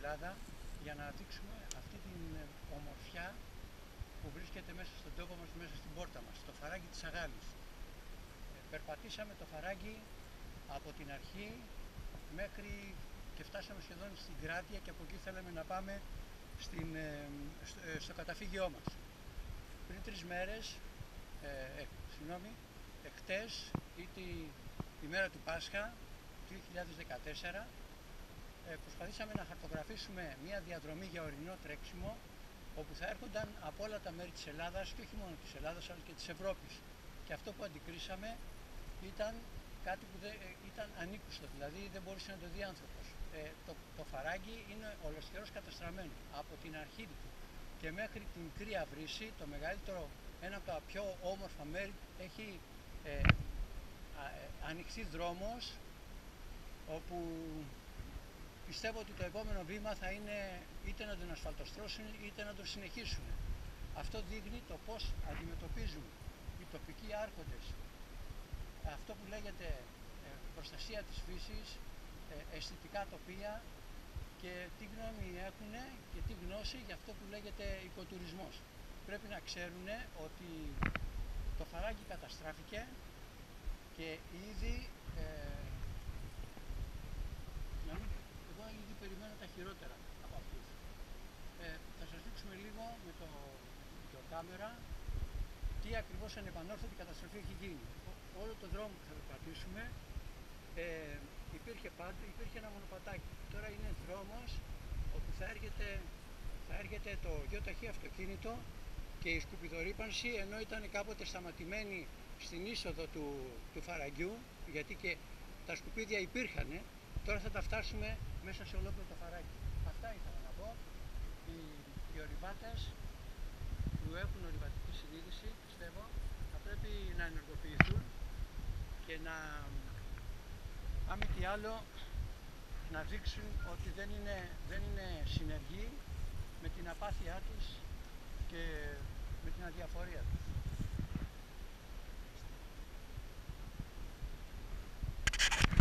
Ελλάδα για να δείξουμε αυτή την ομορφιά που βρίσκεται μέσα στον τόπο μας, μέσα στην πόρτα μας, το φαράγγι της Αγάλης. Περπατήσαμε το φαράγγι από την αρχή μέχρι και φτάσαμε σχεδόν στην Κράτεια και από εκεί θέλαμε να πάμε στο καταφύγιό μας. Πριν 3 μέρες, εχτες ή τη μέρα του Πάσχα 2014, προσπαθήσαμε να χαρτογραφήσουμε μια διαδρομή για ορεινό τρέξιμο όπου θα έρχονταν από όλα τα μέρη της Ελλάδας και όχι μόνο της Ελλάδας αλλά και της Ευρώπης. Και αυτό που αντικρίσαμε ήταν κάτι που ήταν ανήκουστο, δηλαδή δεν μπορούσε να το δει άνθρωπος. Το φαράγγι είναι ολοσχερός καταστραμμένο από την αρχή του και μέχρι την Κρύα Βρύση, το μεγαλύτερο, ένα από τα πιο όμορφα μέρη, έχει ανοιχτεί δρόμος όπου πιστεύω ότι το επόμενο βήμα θα είναι είτε να τον ασφαλτοστρώσουν είτε να τον συνεχίσουν. Αυτό δείχνει το πώς αντιμετωπίζουν οι τοπικοί άρχοντες αυτό που λέγεται προστασία της φύσης, αισθητικά τοπία και τι γνώμη έχουν και τι γνώση για αυτό που λέγεται οικοτουρισμός. Πρέπει να ξέρουν ότι το φαράγγι καταστράφηκε και ήδη εγώ ήδη περιμένω τα χειρότερα από αυτούς. Θα σας δείξουμε λίγο με το κάμερα τι ακριβώς ανεπανόρθωτη καταστροφή έχει γίνει. Όλο το δρόμο που θα περπατήσουμε υπήρχε ένα μονοπατάκι. Τώρα είναι δρόμος όπου θα έρχεται το γεωταχή αυτοκίνητο και η σκουπιδορύπανση, ενώ ήταν κάποτε σταματημένη στην είσοδο του φαραγγιού, γιατί και τα σκουπίδια υπήρχαν, τώρα θα τα φτάσουμε μέσα σε ολόκληρο το φαράγγι. Αυτά ήθελα να πω. Οι ορειβάτες που έχουν ορειβατική συνείδηση, πιστεύω, θα πρέπει να ενεργοποιηθούν και να, αν μη τι άλλο, να δείξουν ότι δεν είναι συνεργοί με την απάθειά τους και με την αδιαφορία τους.